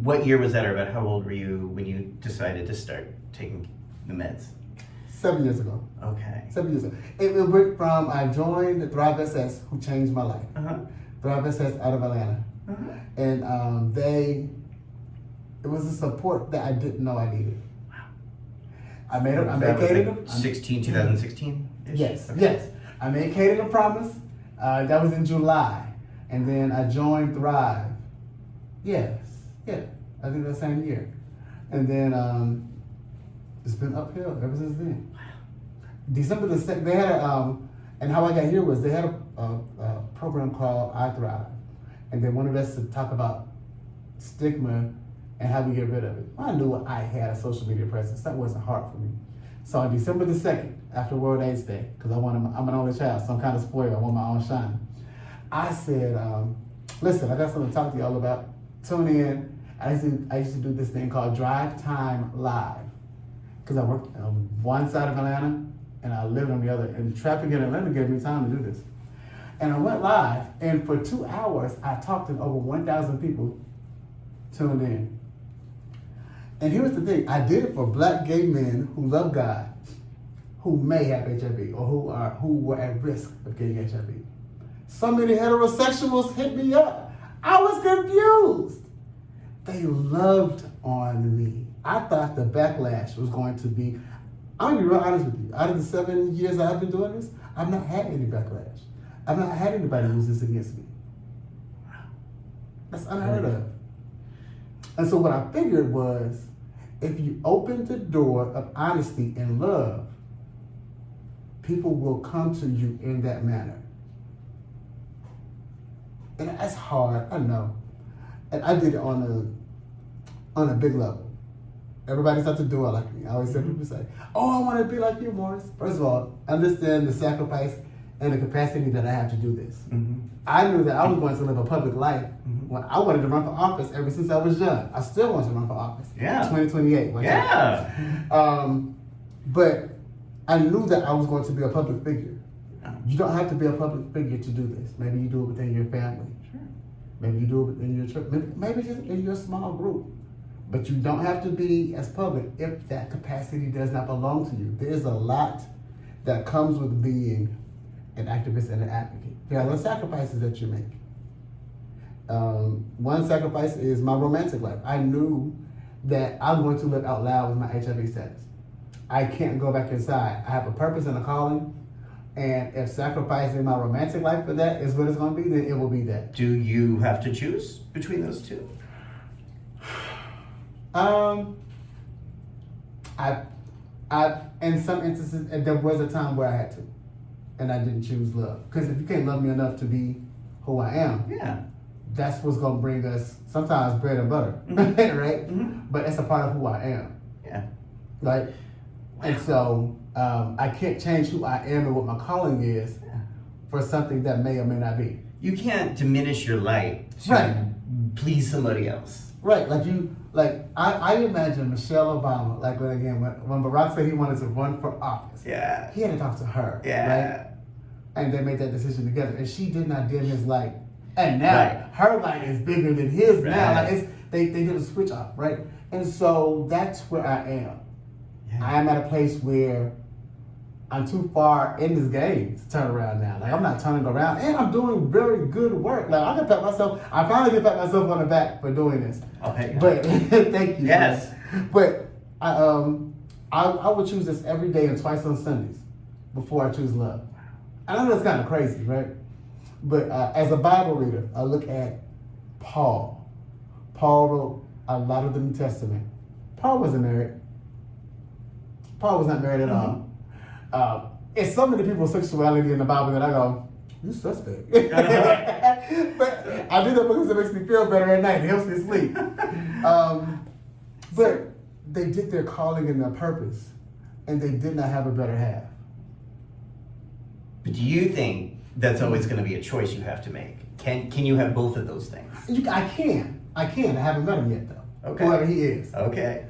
what year was that, or about how old were you when you decided to start taking the meds? 7 years ago. Okay. 7 years ago. It went from, I joined the Thrive SS, who changed my life. Thrive SS out of Atlanta. And it was a support that I didn't know I needed. Wow. I made Kaden 2016? Yes, Okay. yes. I made Kaden a promise. That was in July. And then I joined Thrive. Yeah, I think that same year. And then it's been uphill ever since then. December the 2nd, they had And how I got here was they had a program called I Thrive. And they wanted us to talk about stigma and how we get rid of it. I knew I had a social media presence. That wasn't hard for me. So on December the 2nd, after World AIDS Day, because I'm an only child, so I'm kind of spoiled. I want my own shine. I said, listen, I got something to talk to y'all about. Tune in. I used to do this thing called Drive Time Live. Because I worked on one side of Atlanta and I lived on the other. And traffic in Atlanta gave me time to do this. And I went live, and for 2 hours, I talked to over 1,000 people tuned in. And here's the thing, I did it for black gay men who love God, who may have HIV or who were at risk of getting HIV. So many heterosexuals hit me up. I was confused. They loved on me. I thought the backlash was going to be, I'm gonna be real honest with you, out of the 7 years I've been doing this, I've not had any backlash. I've not had anybody use this against me. That's unheard of. And so what I figured was, if you open the door of honesty and love, people will come to you in that manner. And that's hard, I know. And I did it on a big level. Everybody starts to do it like me. I always hear people say, oh, I want to be like you, Morris. First of all, understand the sacrifice and the capacity that I have to do this. Mm-hmm. I knew that I was going to live a public life when I wanted to run for office ever since I was young. I still want to run for office. Yeah. 2028. But I knew that I was going to be a public figure. You don't have to be a public figure to do this. Maybe you do it within your family. Sure. Maybe you do it within your church. Maybe just in your small group. But you don't have to be as public if that capacity does not belong to you. There's a lot that comes with being an activist and an advocate. There are sacrifices that you make. One sacrifice is my romantic life. I knew that I'm going to live out loud with my HIV status. I can't go back inside. I have a purpose and a calling, and if sacrificing my romantic life for that is what it's going to be, then it will be that. Do you have to choose between those two? I in some instances, there was a time where I had to, and I didn't choose love. Because if you can't love me enough to be who I am, that's what's gonna bring us sometimes bread and butter, right? Mm-hmm. But it's a part of who I am. Yeah. Right. Wow. And so I can't change who I am and what my calling is for something that may or may not be. You can't diminish your light to please somebody else. Right, I imagine Michelle Obama, when Barack said he wanted to run for office, he had to talk to her, right? And they made that decision together, and she did not dim his light, and now her light is bigger than his now. They did a switch off, right? And so that's where I am. Yeah. I am at a place where I'm too far in this game to turn around now. I'm not turning around, and I'm doing very good work. I finally can pat myself on the back for doing this. Okay. But thank you. Yes. Man. But I would choose this every day and twice on Sundays before I choose love. I know that's kind of crazy, right? But as a Bible reader, I look at Paul. Paul wrote a lot of the New Testament. Paul wasn't married. Paul was not married at all. It's so many people's sexuality in the Bible that I go, you suspect. But I do that because it makes me feel better at night. It helps me sleep. But they did their calling and their purpose, and they did not have a better half. But do you think that's always going to be a choice you have to make? Can you have both of those things? I can. I haven't met him yet, though. Okay. Whoever he is. Okay.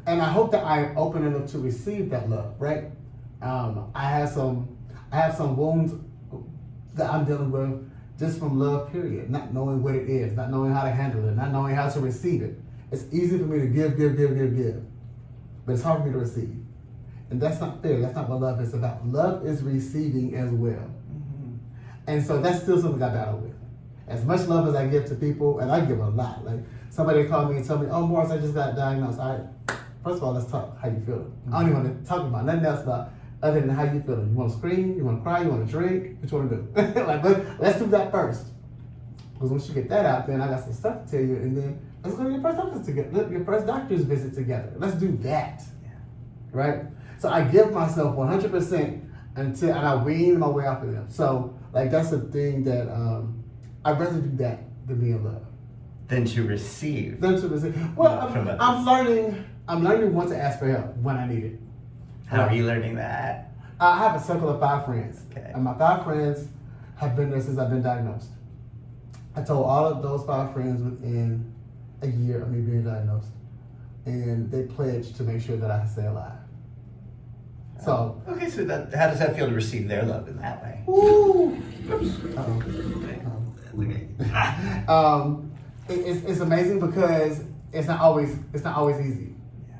And I hope that I open enough to receive that love, right? I have some wounds that I'm dealing with just from love, period. Not knowing what it is, not knowing how to handle it, not knowing how to receive it. It's easy for me to give, but it's hard for me to receive. And that's not fair. That's not what love is about. Love is receiving as well. Mm-hmm. And so that's still something I battle with. As much love as I give to people, and I give a lot. Somebody called me and told me, oh, Morris, I just got diagnosed. First of all, let's talk how you feeling. Mm-hmm. I don't even want to talk about nothing else other than how you feeling. You want to scream? You want to cry? You want to drink? What you want to do? Let's do that first. Because once you get that out, then I got some stuff to tell you, and then let's go to your first doctor's visit together. Let's do that, right? So I give myself 100% and I wean my way off of them. So like that's the thing that I'd rather do that than be in love. Than to receive. Well, I'm learning when to ask for help when I need it. How are you learning that? I have a circle of 5 friends. Okay. And my 5 friends have been there since I've been diagnosed. I told all of those 5 friends within a year of me being diagnosed. And they pledged to make sure that I stay alive. So. Okay, so how does that feel to receive their love in that way? Woo! It's amazing because it's not always easy. Yeah.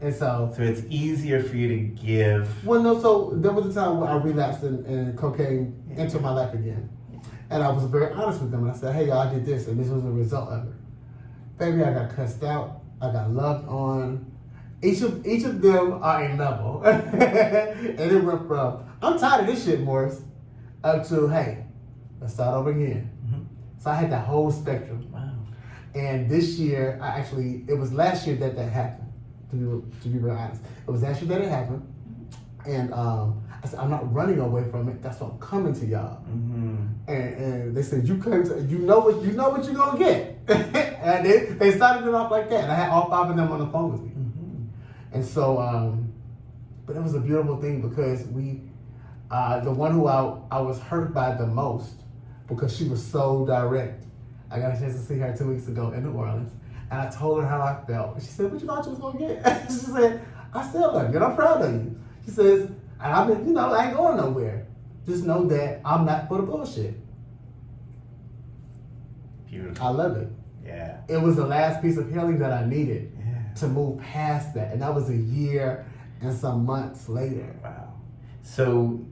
And so it's easier for you to give. Well, no. So there was a time where I relapsed and cocaine entered my life again, and I was very honest with them. And I said, "Hey, y'all, I did this, and this was the result of it." Baby, I got cussed out. I got loved on. Each of them are a level, and it went from I'm tired of this shit, Morris, up to hey, let's start over again. Mm-hmm. So I had that whole spectrum. Wow. And this year, it was last year that happened, to be real honest. It was last year that it happened. And I said, I'm not running away from it. That's why I'm coming to y'all. Mm-hmm. And they said, you know what you're going to get. And they started it off like that. And I had all 5 of them on the phone with me. Mm-hmm. And so, but it was a beautiful thing because the one who I was hurt by the most, because she was so direct. I got a chance to see her 2 weeks ago in New Orleans, and I told her how I felt. And she said, "What you thought you was gonna get?" She said, "I still love you, and I'm proud of you." She says, "And I ain't going nowhere. Just know that I'm not for the bullshit." Beautiful. I love it. Yeah. It was the last piece of healing that I needed to move past that, and that was a year and some months later. Wow. So.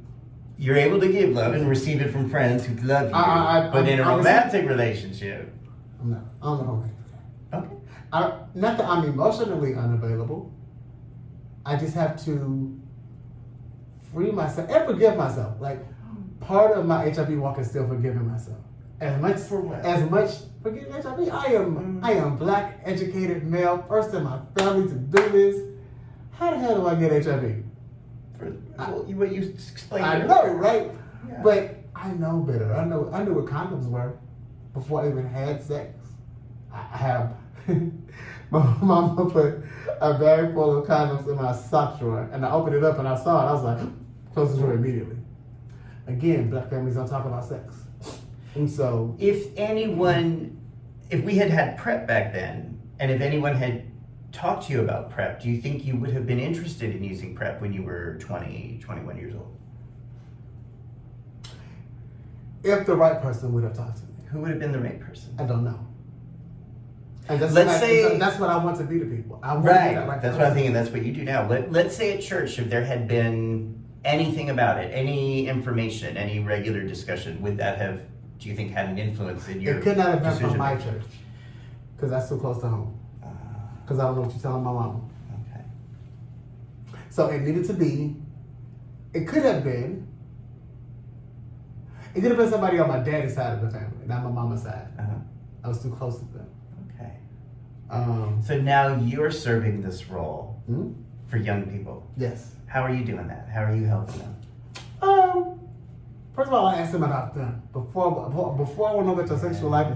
You're able to give love and receive it from friends who love you, but in a romantic relationship. I'm not romantic. Okay. Not that I'm emotionally unavailable. I just have to free myself and forgive myself. Like, part of my HIV walk is still forgiving myself. As much forgiving HIV. I am black, educated male, first in my family to do this. How the hell do I get HIV? What you explained. I know, right? Yeah. But I know better. I knew what condoms were before I even had sex. I have. My mama put a bag full of condoms in my sock drawer, and I opened it up and I saw it. I was like, close the drawer immediately. Again, black families don't talk about sex, and so if we had PrEP back then, and if anyone had talk to you about PrEP, do you think you would have been interested in using PrEP when you were 20, 21 years old? If the right person would have talked to me. Who would have been the right person? I don't know. And that's what I want to be to people. I want to be that right That's person. what I'm thinking. That's what you do now. Let's say at church, if there had been anything about it, any information, any regular discussion, would that have, do you think, had an influence in your decision? It could not have been from my church, because that's too close to home. Because I don't know what you're telling my mama. Okay. So it needed to be, it could have been somebody on my daddy's side of the family, not my mama's side. Uh-huh. I was too close to them. Okay. So now you're serving this role for young people. Yes. How are you doing that? How are you helping them? First of all, I asked them about them. Before I want to know about your sexual life,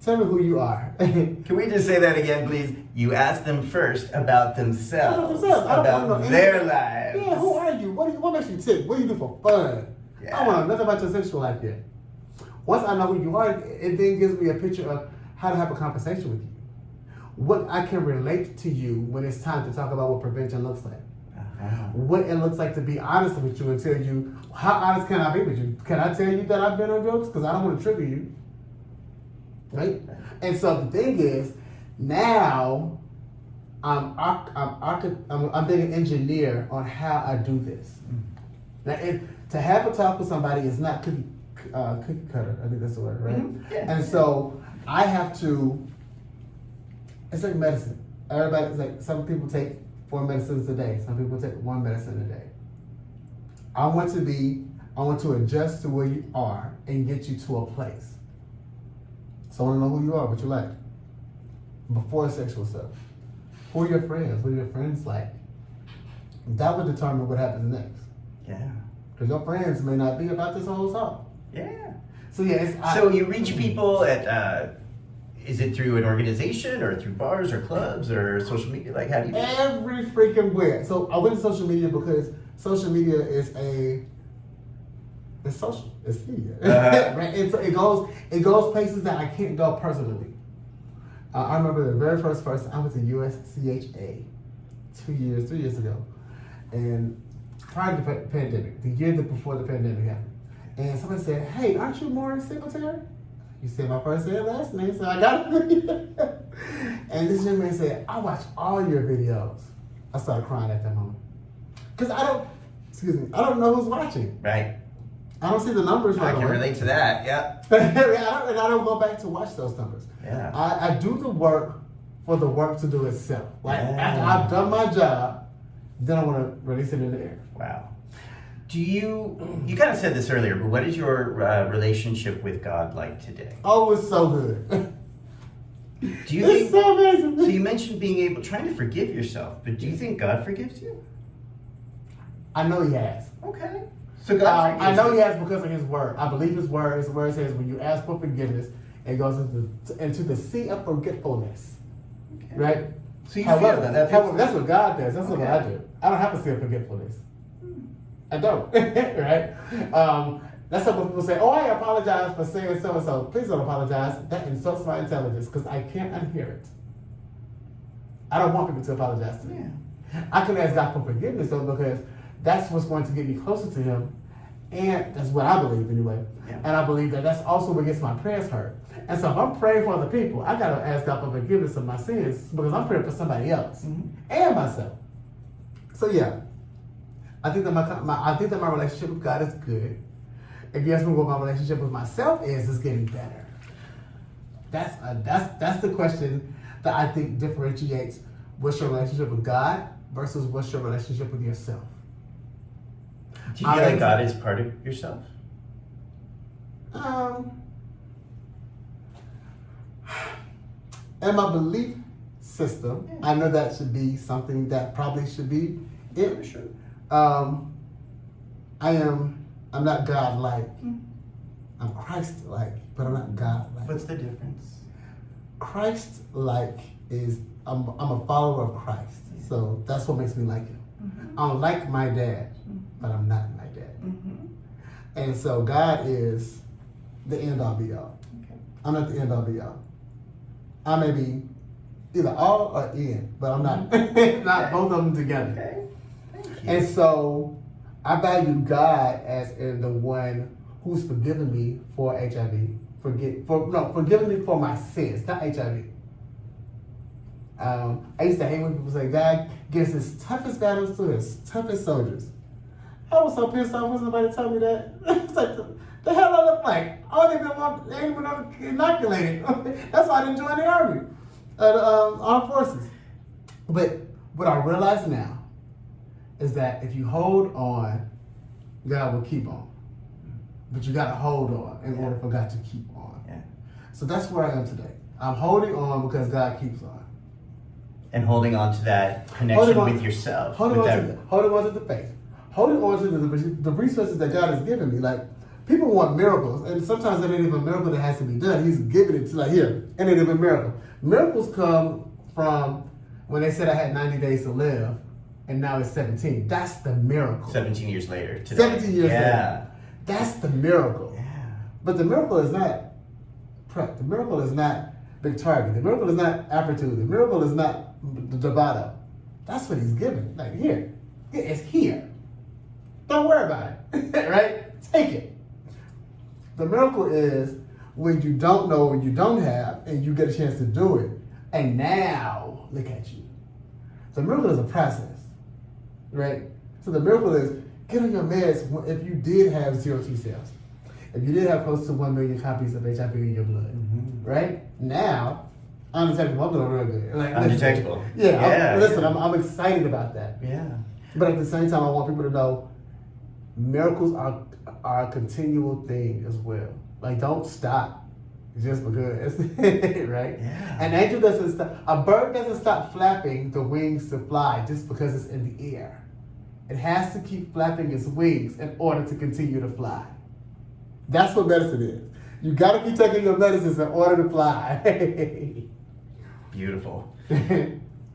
tell me who you are. Can we just say that again, please? You ask them first about themselves. About their lives. Yeah, who are you? What makes you tick? What do you do for fun? Yeah. I don't want to know nothing about your sexual life yet. Once I know who you are, it then gives me a picture of how to have a conversation with you. What I can relate to you when it's time to talk about what prevention looks like. Uh-huh. What it looks like to be honest with you and tell you, how honest can I be with you? Can I tell you that I've been on drugs? Because I don't want to trigger you. Right? And so the thing is, now I'm being an engineer on how I do this. Now, to have a talk with somebody is not cookie cutter. I think that's the word, right? Mm-hmm. Yeah. And so I have to. It's like medicine. Everybody's like, some people take 4 medicines a day. Some people take 1 medicine a day. I want to adjust to where you are and get you to a place. So I want to know who you are, what you like. Before sexual stuff. Who are your friends? What are your friends like? That would determine what happens next. Yeah. Because your friends may not be about this whole talk. Yeah. So yeah, so you reach people at, is it through an organization or through bars or clubs or social media? Like, how do you? Every freaking where. So I went to social media because social media is it's social. It's media. Right? It goes places that I can't go personally. I remember the very first person I went to USCHA 3 years ago, and prior to the pandemic, the year before the pandemic happened, and somebody said, "Hey, aren't you more Singletary?" You said my first and last name, so I got it. And this young man said, "I watch all your videos." I started crying at that moment because I don't know who's watching. Right. I don't see the numbers right I can away. relate to that. Yeah. And I don't go back to watch those numbers. Yeah. I do the work for the work to do itself. Like after I've done my job, then I want to release it in the air. Wow. Do you kind of said this earlier, but what is your relationship with God like today? Oh, it's so good. Do you It's so amazing. So you mentioned trying to forgive yourself, but do you think God forgives you? I know he has. Okay. So God forgives I know you. he has because of his word. I believe his word. His word says when you ask for forgiveness, it goes into the sea of forgetfulness. Okay. Right? So you feel that. That's what God does. That's okay. what I do. I don't have a sea of forgetfulness. I don't. Right? That's what people say, "Oh, I apologize for saying so and so." Please don't apologize. That insults my intelligence because I can't unhear it. I don't want people to apologize to me. Yeah. I can ask God for forgiveness though, because that's what's going to get me closer to him. And that's what I believe anyway. Yeah. And I believe that that's also what gets my prayers heard. And so if I'm praying for other people, I got to ask God for forgiveness of my sins because I'm praying for somebody else and myself. So yeah, I think that my relationship with God is good. If you ask me what my relationship with myself is, it's getting better. That's the question that I think differentiates what's your relationship with God versus what's your relationship with yourself. Do you feel like God is part of yourself? In my belief system, I know that should be something that probably should be it. Sure. I'm not God-like. I'm Christ-like, but I'm not God-like. What's the difference? Christ-like is I'm a follower of Christ, so that's what makes me like him. I'm like my dad, but I'm not my dad. And so God is the end-all be-all. Okay. I'm not the end-all be-all. I may be either all or in, but I'm not not both of them together. Okay. Thank you. And so I value God as in the one who's forgiven me for HIV. Forgiven me for my sins, not HIV. I used to hate when people say God gives his toughest battles to his toughest soldiers. I was so pissed off when somebody told me that. It's like, the hell I look like? I ain't even inoculated. That's why I didn't join the army, armed forces. But what I realize now is that if you hold on, God will keep on. But you got to hold on in order for God to keep on. Yeah. So that's where I am today. I'm holding on because God keeps on. And holding on to that connection with yourself. Holding on to the faith. Holding on to the resources that God has given me. Like, people want miracles, and sometimes it ain't even a miracle that has to be done. He's giving it to, like, here, and it ain't even a miracle. Miracles come from when they said I had 90 days to live, and now it's 17. That's the miracle. 17 years later. Today. 17 years later. That's the miracle. Yeah. But the miracle is not prep. The miracle is not big target. The miracle is not aptitude. The miracle is not the Devado. That's what he's giving. Like, here. It's here. Don't worry about it. Right? Take it. The miracle is when you don't know, when you don't have, and you get a chance to do it. And now, look at you. The miracle is a process. Right? So the miracle is, get on your meds if you did have 0 T cells. If you did have close to 1 million copies of HIV in your blood. Right? Now, undetectable. I'm doing real good. Like, undetectable. Listen, I'm excited about that. Yeah. But at the same time, I want people to know miracles are a continual thing as well. Like, don't stop just because, right? Yeah. An angel doesn't stop. A bird doesn't stop flapping the wings to fly just because it's in the air. It has to keep flapping its wings in order to continue to fly. That's what medicine is. You got to keep taking your medicines in order to fly. Beautiful.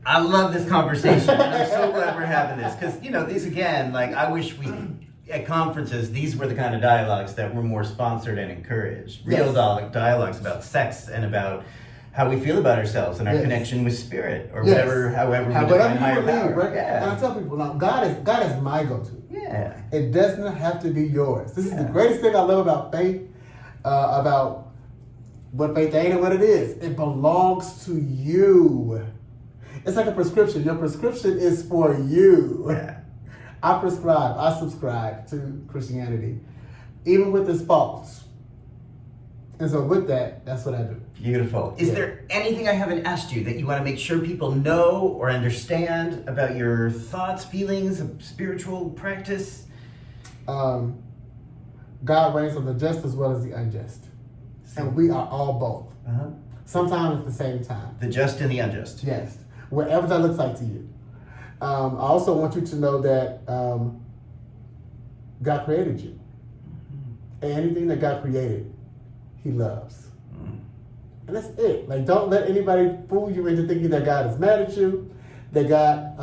I love this conversation, and I'm so glad we're having this, because, these again, like, I wish at conferences, these were the kind of dialogues that were more sponsored and encouraged. Real dialogues about sex and about how we feel about ourselves and our connection with spirit, or however we define higher power. Right? Yeah. And I tell people, now, God is my go-to. Yeah. It does not have to be yours. This is the greatest thing I love about faith, about what faith ain't and what it is. It belongs to you. It's like a prescription. Your prescription is for you. Yeah. I subscribe to Christianity, even with its faults. And so with that, that's what I do. Beautiful. Is there anything I haven't asked you that you want to make sure people know or understand about your thoughts, feelings, of spiritual practice? God reigns on the just as well as the unjust. And we are all both. Uh-huh. Sometimes at the same time. The just and the unjust. Yes. Whatever that looks like to you. I also want you to know that God created you. And anything that God created, He loves. And that's it. Like, don't let anybody fool you into thinking that God is mad at you. That God,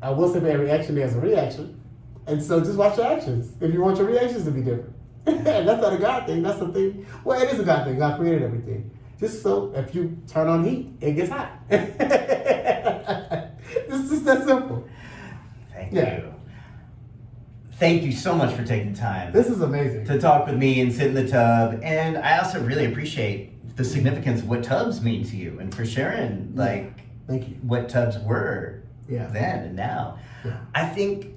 I will say for every action there's a reaction. And so just watch your actions. If you want your reactions to be different. And that's not a God thing. That's something, well, it is a God thing. God created everything. Just so if you turn on heat, it gets hot. It's just that simple. Thank you. Thank you so much for taking time. This is amazing. To talk with me and sit in the tub. And I also really appreciate the significance of what tubs mean to you, and for sharing Thank you. what tubs were then and now. Yeah. I think,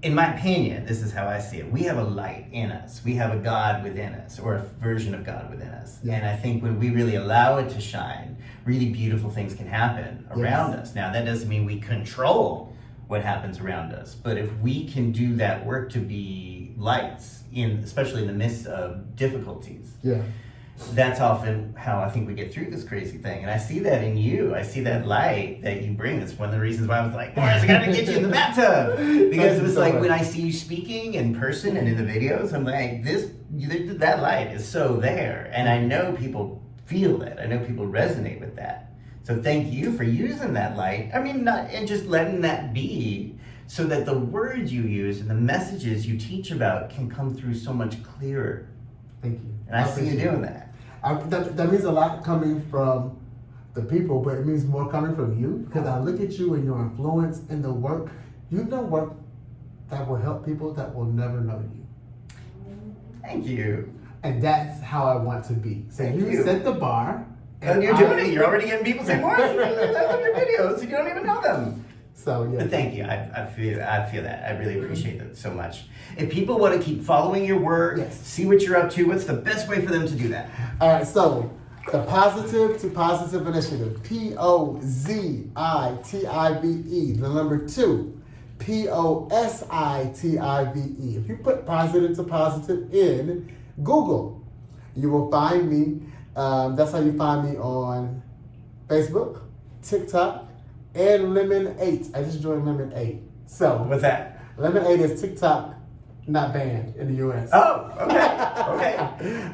in my opinion, this is how I see it. We have a light in us. We have a God within us, or a version of God within us. Yeah. And I think when we really allow it to shine, really beautiful things can happen around us. Now, that doesn't mean we control what happens around us, but if we can do that work to be lights, especially in the midst of difficulties, that's often how I think we get through this crazy thing. And I see that in you. I see that light that you bring. That's one of the reasons why I was like, Morris, I gotta get you in the bathtub. Because it was like, when I see you speaking in person and in the videos, I'm like, that light is so there. And I know people feel that. I know people resonate with that. So thank you for using that light. I mean, and just letting that be, so that the words you use and the messages you teach about can come through so much clearer. Thank you. And I see you doing that. That means a lot coming from the people, but it means more coming from you, because I look at you and your influence and the work. You've done work that will help people that will never know you. Thank you. And that's how I want to be. So you set the bar. And you're doing it. You're already getting people saying, Morris, I love your videos, and you don't even know them. So, yeah. But thank you. I feel that. I really appreciate that so much. If people want to keep following your work, see what you're up to, what's the best way for them to do that? All right, so the Positive to Positive Initiative, POZITIVE, the number 2, POSITIVE. If you put Positive to Positive in Google, you will find me. That's how you find me on Facebook, TikTok, and Lemon 8. I just joined Lemon 8. So what's that? Lemon 8 is TikTok not banned in the U.S. Oh, okay.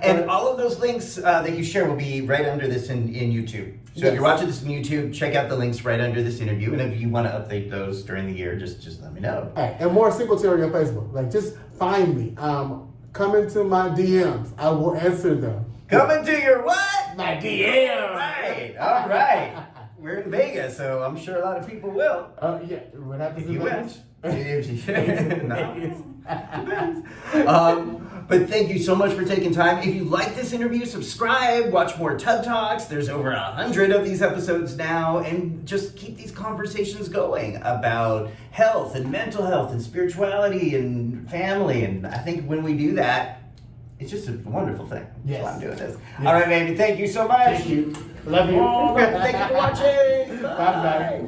And all of those links that you share will be right under this in YouTube. So if you're watching this on YouTube, check out the links right under this interview. And if you want to update those during the year, just let me know. All right, and more Singletary on Facebook. Like, just find me. Come into my DMs. I will answer them. Come into your what? My DM. All right. We're in Vegas, so I'm sure a lot of people will. Yeah. What happens if you Vegas? Depends. But thank you so much for taking time. If you like this interview, subscribe, watch more TUD Talks. There's over 100 of these episodes now, and just keep these conversations going about health and mental health and spirituality and family. And I think when we do that, it's just a wonderful thing. That's why I'm doing this. Yes. All right, baby. Thank you so much. Thank you. Love you. Thank you for watching. Bye. Bye.